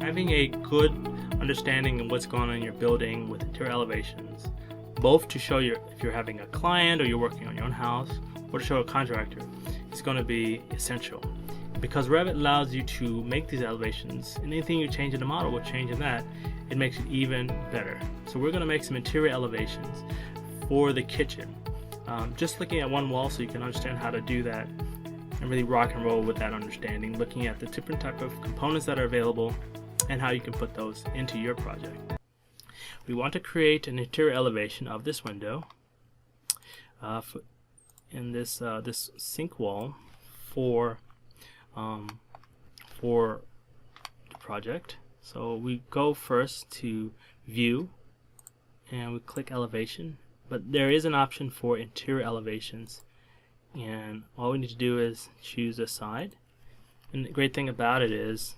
Having a good understanding of what's going on in your building with interior elevations, both to show you if you're having a client or you're working on your own house, or to show a contractor, is going to be essential. Because Revit allows you to make these elevations, and anything you change in the model will change in that, it makes it even better. So we're going to make some interior elevations for the kitchen. Just looking at one wall so you can understand how to do that and really rock and roll with that understanding, looking at the different type of components that are available and how you can put those into your project. We want to create an interior elevation of this window in this sink wall for the project. So we go first to View and we click Elevation, but there is an option for interior elevations, and all we need to do is choose a side. And the great thing about it is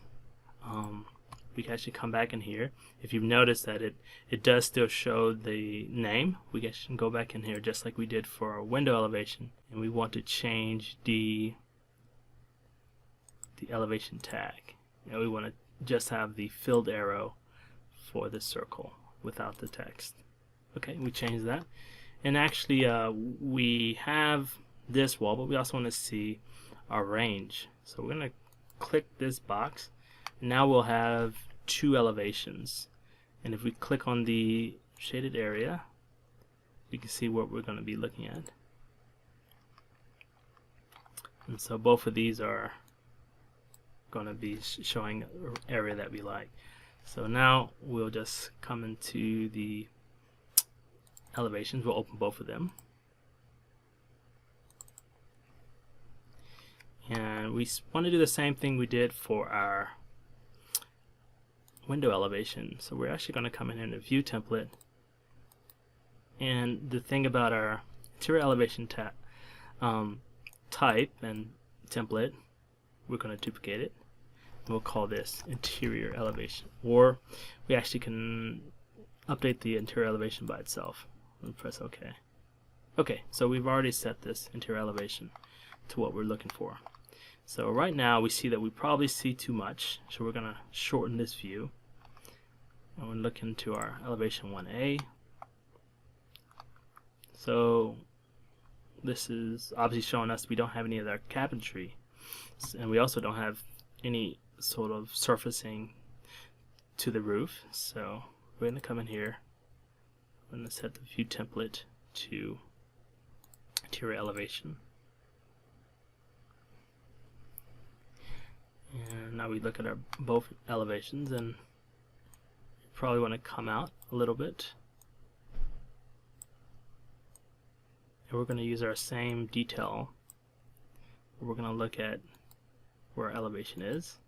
we can actually come back in here. If you've noticed that it does still show the name, we can go back in here just like we did for our window elevation, and we want to change the elevation tag. And we want to just have the filled arrow for the circle without the text. Okay, we change that. And actually we have this wall, but we also want to see our range. So we're going to click this box. Now we'll have two elevations, and if we click on the shaded area, we can see what we're going to be looking at. And so both of these are going to be showing an area that we like. So now we'll just come into the elevations. We'll open both of them, and we want to do the same thing we did for our window elevation. So we're actually going to come in here in the View template, and the thing about our interior elevation type and template, we're going to duplicate it. We'll call this interior elevation, or we actually can update the interior elevation by itself and press OK. Okay, so we've already set this interior elevation to what we're looking for. So right now we see that we probably see too much, so we're going to shorten this view, and we'll look into our elevation 1A. So this is obviously showing us we don't have any of our cabinetry, and we also don't have any sort of surfacing to the roof. So we're going to come in here, I'm going to set the View template to interior elevation. And now we look at our both elevations, and you probably want to come out a little bit. And we're going to use our same detail. We're going to look at where our elevation is,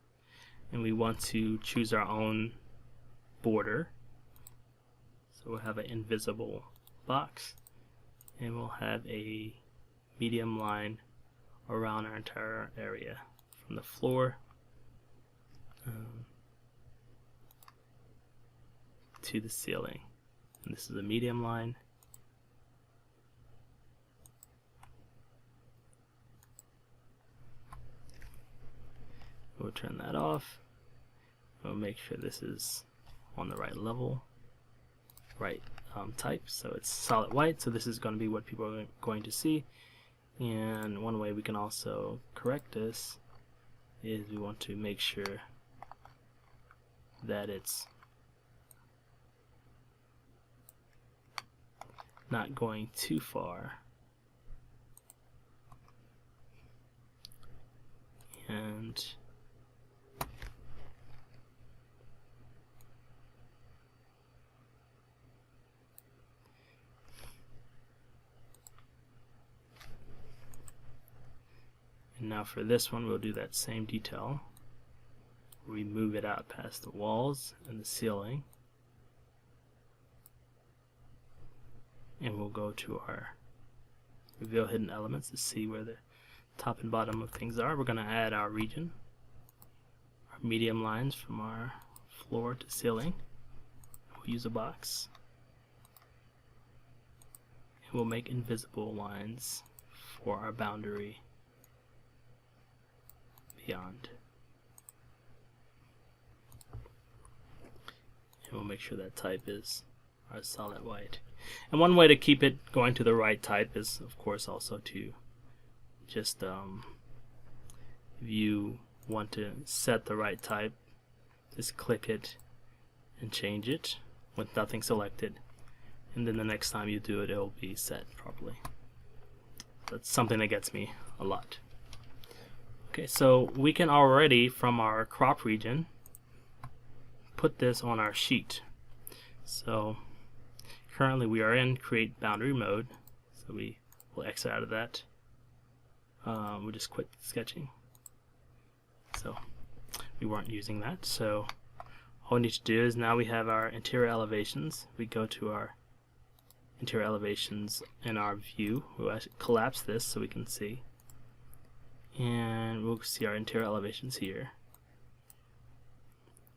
and we want to choose our own border. So we'll have an invisible box, and we'll have a medium line around our entire area from the floor to the ceiling. And this is a medium line. We'll turn that off. We'll make sure this is on the right level, right type, so it's solid white, so this is going to be what people are going to see. And one way we can also correct this is we want to make sure that it's not going too far, and now for this one we'll do that same detail. We move it out past the walls and the ceiling, and we'll go to our reveal hidden elements to see where the top and bottom of things are. We're going to add our region, our medium lines from our floor to ceiling. We'll use a box, and we'll make invisible lines for our boundary beyond. make sure that type is our solid white. And one way to keep it going to the right type is, of course, also to just if you want to set the right type, just click it and change it with nothing selected, and then the next time you do it, it will be set properly. That's something that gets me a lot. Okay, so we can already, from our crop region, put this on our sheet. So currently we are in create boundary mode, so we will exit out of that. We'll just quit sketching. So we weren't using that, so all we need to do is, now we have our interior elevations. We go to our interior elevations in our view. We'll actually collapse this so we can see, and we'll see our interior elevations here,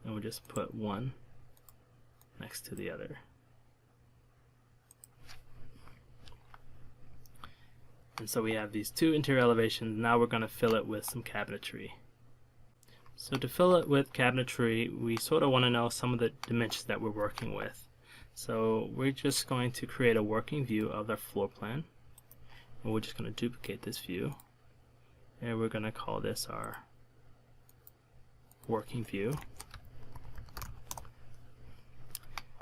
and we'll just put one next to the other. And so we have these two interior elevations. Now we're going to fill it with some cabinetry. So to fill it with cabinetry, we sort of want to know some of the dimensions that we're working with. So we're just going to create a working view of our floor plan, and we're just going to duplicate this view, and we're going to call this our working view,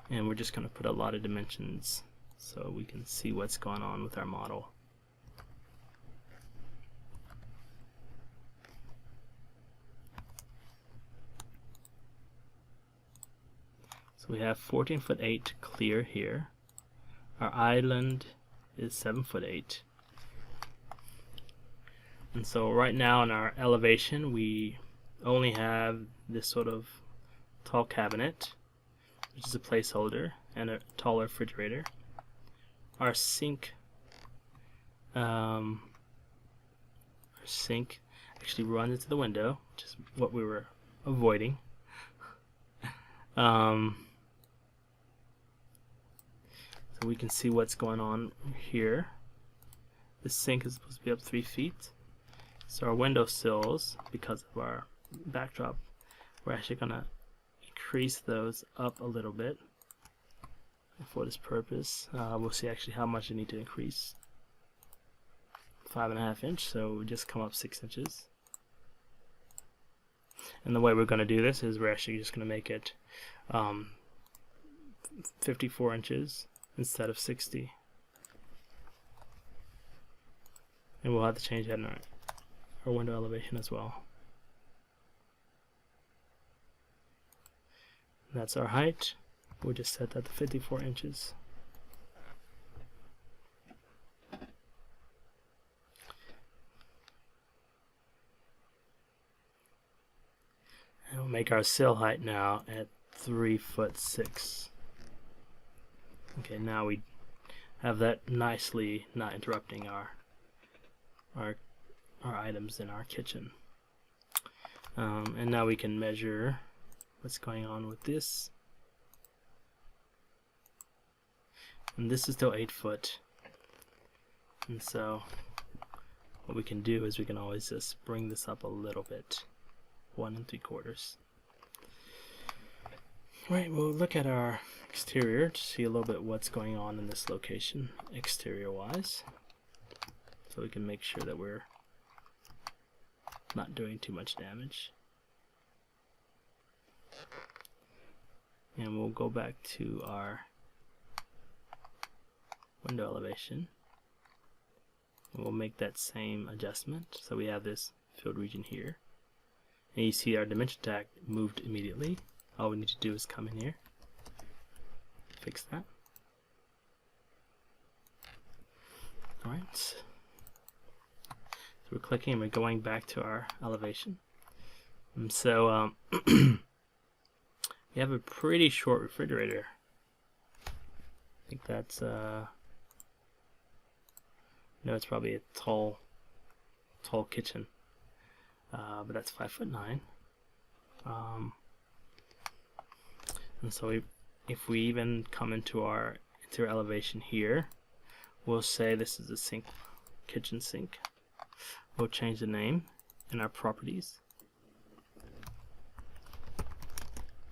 and we're just going to put a lot of dimensions so we can see what's going on with our model. So we have 14'8" clear here. Our island is 7'8". And so right now in our elevation we only have this sort of tall cabinet, which is a placeholder, and a tall refrigerator. Our sink actually runs into the window, which is what we were avoiding. So we can see what's going on here. The sink is supposed to be up 3 feet. So our window sills, because of our backdrop, we're actually going to increase those up a little bit for this purpose. We'll see actually how much you need to increase. 5.5 inch, so we just come up 6 inches. And the way we're going to do this is we're actually just going to make it 54 inches instead of 60. And we'll have to change that in our window elevation as well. That's our height. We'll just set that to 54 inches. And we'll make our sill height now at 3'6". Okay, now we have that nicely not interrupting our items in our kitchen. And now we can measure what's going on with this. And this is still 8 foot. And so what we can do is we can always just bring this up a little bit, 1 3/4. Right, we'll look at our exterior to see a little bit what's going on in this location exterior wise, so we can make sure that we're not doing too much damage. And we'll go back to our window elevation, and we'll make that same adjustment. So we have this filled region here, and you see our dimension tag moved immediately. All we need to do is come in here, fix that. Alright, so we're clicking and we're going back to our elevation. And so we have a pretty short refrigerator. I think that's no, it's probably a tall kitchen, but that's 5'9". And so if we even come into our interior elevation here, we'll say this is a sink, kitchen sink. We'll change the name in our properties,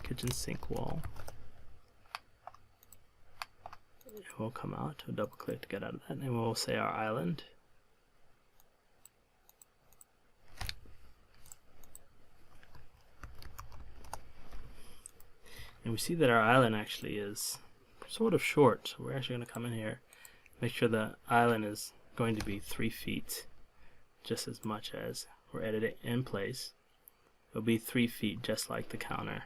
kitchen sink wall. we'll come out, we'll double click to get out of that, and we'll say our island. And we see that our island actually is sort of short, so we're actually going to come in here, make sure the island is going to be 3 feet, just as much as we're editing in place. It'll be 3 feet, just like the counter.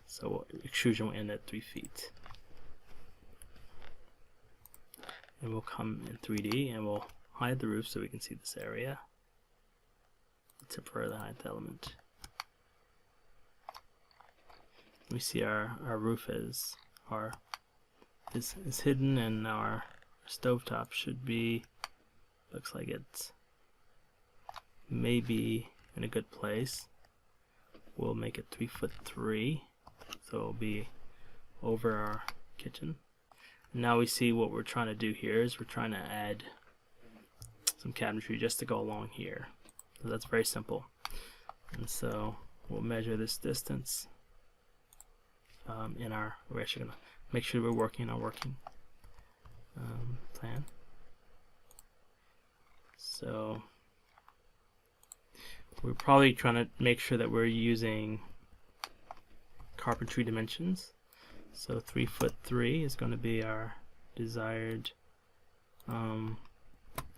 So extrusion will end at 3 feet. And we'll come in 3D and we'll hide the roof so we can see this area. Temporarily hide the element. We see our roof is hidden, and our stovetop should be, looks like it's maybe in a good place. We'll make it 3'3", so it'll be over our kitchen. Now we see what we're trying to do here is we're trying to add some cabinetry just to go along here. So that's very simple. And so we'll measure this distance we're actually going to make sure we're working our working plan. So we're probably trying to make sure that we're using carpentry dimensions. So 3'3" is going to be our desired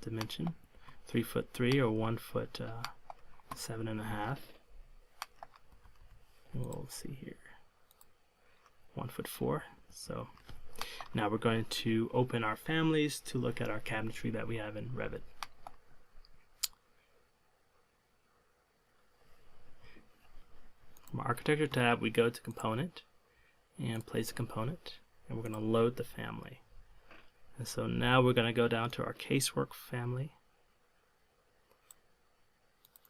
dimension. 3'3" or 1'7.5". We'll see here. 1'4". So now we're going to open our families to look at our cabinetry that we have in Revit. From our architecture tab, we go to component and place a component, and we're going to load the family. And so now we're going to go down to our casework family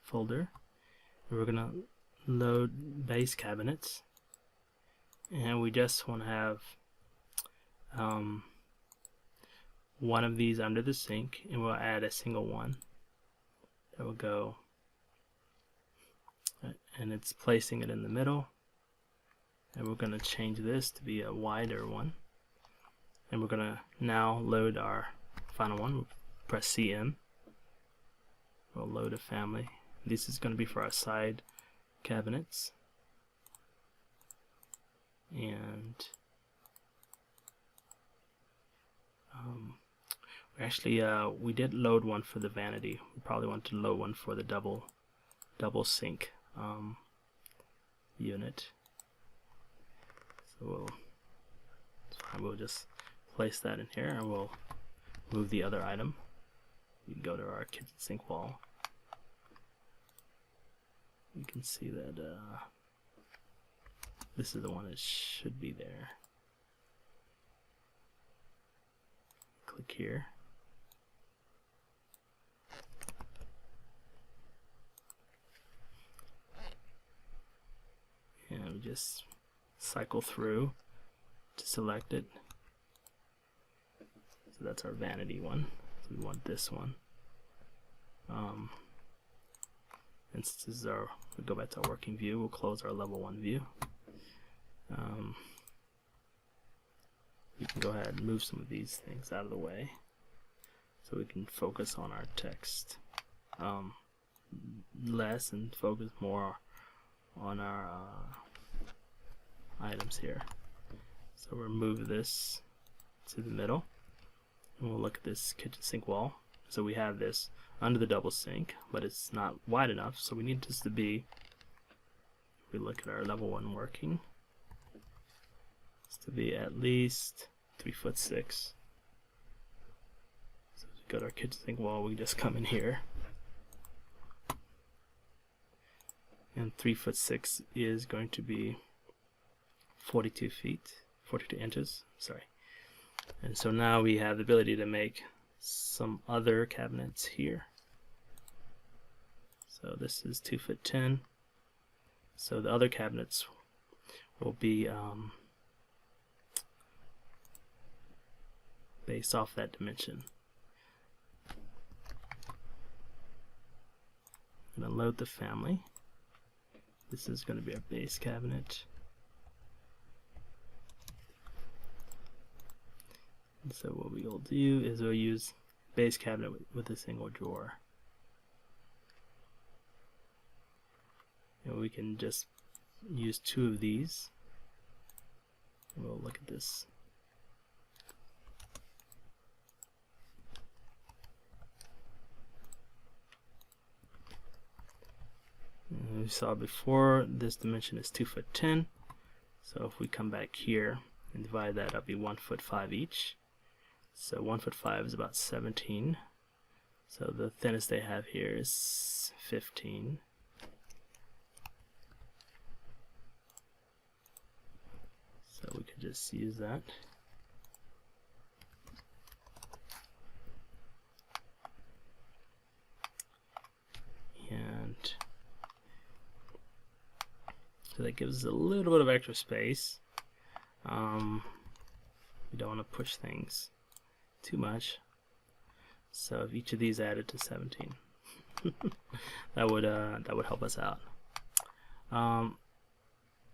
folder, and we're going to load base cabinets. And we just want to have one of these under the sink, and we'll add a single one that will go, and it's placing it in the middle. And we're going to change this to be a wider one, and we're going to now load our final one. We'll press CM. We'll load a family. This is going to be for our side cabinets. And we did load one for the vanity. We probably want to load one for the double sink unit. So we'll just place that in here, and we'll move the other item. We can go to our kitchen sink wall. You can see that this is the one that should be there. Click here. And we just cycle through to select it. So that's our vanity one. So we want this one. And since this is we go back to our working view, we'll close our level 1 view. We can go ahead and move some of these things out of the way so we can focus on our text less and focus more on our items here. So we'll move this to the middle, and we'll look at this kitchen sink wall. So we have this under the double sink, but it's not wide enough, so we need this to be, if we look at our level 1 working, it's to be at least 3'6". So to go to our kitchen sink wall, we just come in here, and 3'6" is going to be 42 inches, sorry. And so now we have the ability to make some other cabinets here. So this is 2'10". So the other cabinets will be based off that dimension. I'm going to load the family. This is going to be our base cabinet. So what we'll do is we'll use base cabinet with a single drawer. And we can just use 2 of these. And we'll look at this. And we saw before, this dimension is 2'10". So if we come back here and divide that up, be 1'5" each. So 1'5" is about 17. So the thinnest they have here is 15. So we could just use that. And so that gives us a little bit of extra space. We don't want to push things too much. So if each of these added to 17, that would help us out.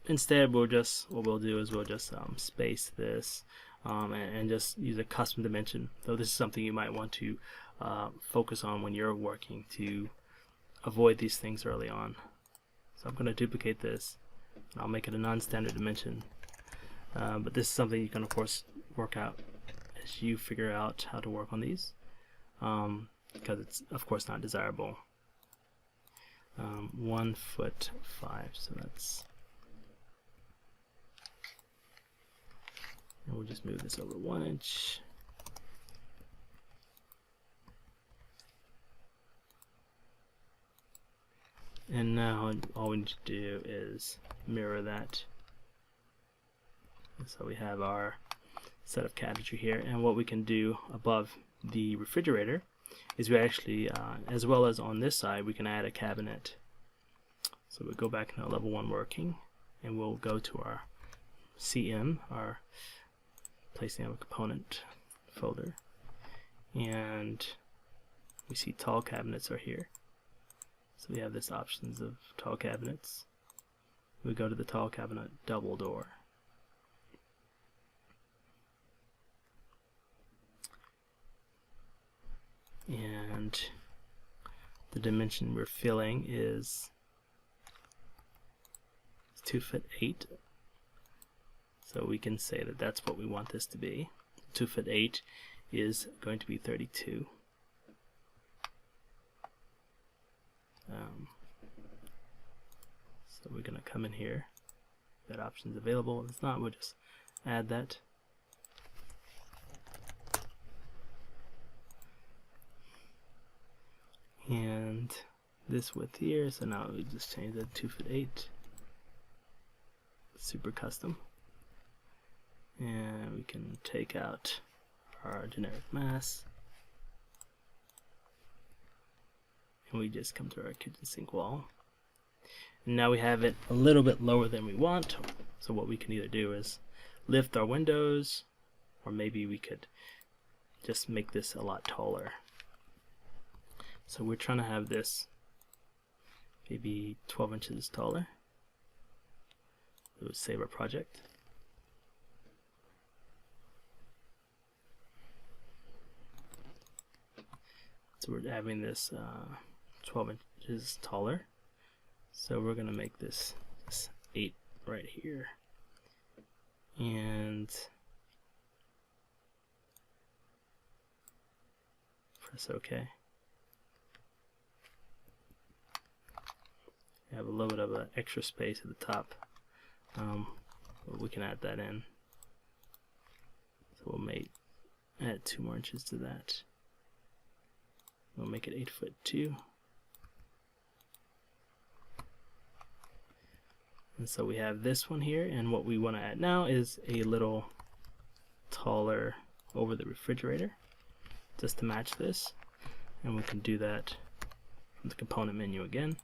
Instead, what we'll do is we'll just space this and just use a custom dimension. Though this is something you might want to focus on when you're working to avoid these things early on. So I'm going to duplicate this. And I'll make it a non-standard dimension. But this is something you can of course work out as you figure out how to work on these, because it's of course not desirable. 1'5", so that's. And we'll just move this over 1 inch. And now all we need to do is mirror that. So we have our set of cabinetry here, and what we can do above the refrigerator is we actually, as well as on this side, we can add a cabinet. So we'll go back to level 1 working, and we'll go to our CM, our placing of a component folder, and we see tall cabinets are here. So we have this options of tall cabinets. We go to the tall cabinet double door. And the dimension we're filling is 2'8". So we can say that that's what we want this to be. 2'8" is going to be 32. So we're going to come in here. That option is available. If it's not, we'll just add that. And this width here, so now we just change that to 2'8". Super custom. And we can take out our generic mass. And we just come to our kitchen sink wall. And now we have it a little bit lower than we want. So what we can either do is lift our windows, or maybe we could just make this a lot taller. So we're trying to have this maybe 12 inches taller. It would save our project. So we're having this 12 inches taller. So we're going to make this 8 right here. And press OK. We have a little bit of an extra space at the top. But we can add that in. So we'll add 2 more inches to that. We'll make it 8'2". And so we have this one here, and what we want to add now is a little taller over the refrigerator, just to match this. And we can do that from the component menu again.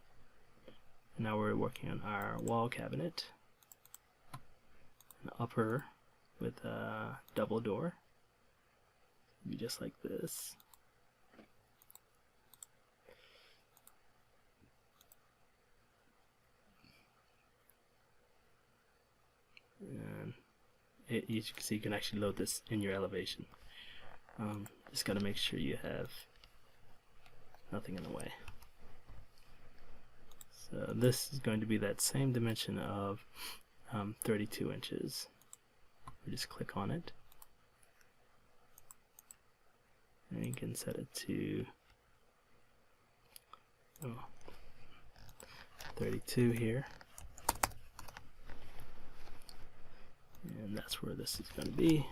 And now we're working on our wall cabinet, an upper with a double door. Be just like this. And you can see you can actually load this in your elevation. Just got to make sure you have nothing in the way. So this is going to be that same dimension of 32 inches. We just click on it, and you can set it to 32 here, and that's where this is going to be.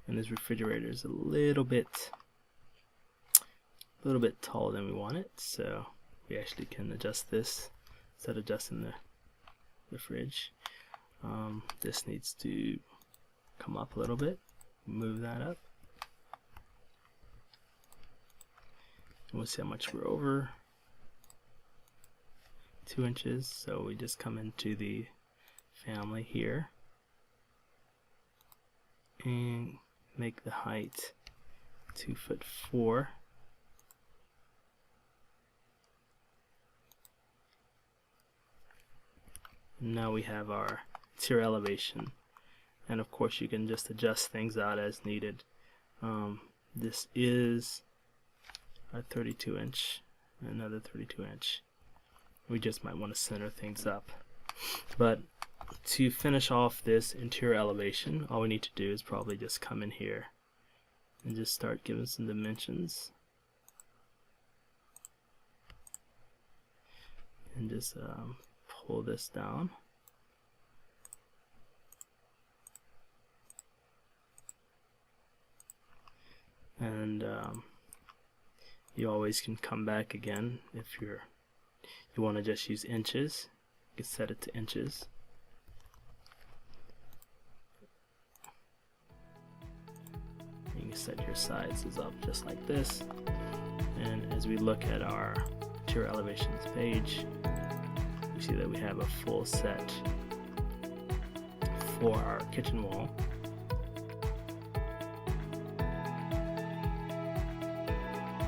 And this refrigerator is a little bit taller than we want it, so we actually can adjust this instead of adjusting the fridge. This needs to come up a little bit. Move that up, and we'll see how much we're over. 2 inches. So we just come into the family here and make the height 2'4". Now we have our interior elevation, and of course you can just adjust things out as needed. This is a 32 inch, another 32 inch. We just might want to center things up. But to finish off this interior elevation, all we need to do is probably just come in here and just start giving some dimensions, and just pull this down. And you always can come back again if you want to just use inches. You can set it to inches. You can set your sizes up just like this. And as we look at our interior elevations page, you see that we have a full set for our kitchen wall.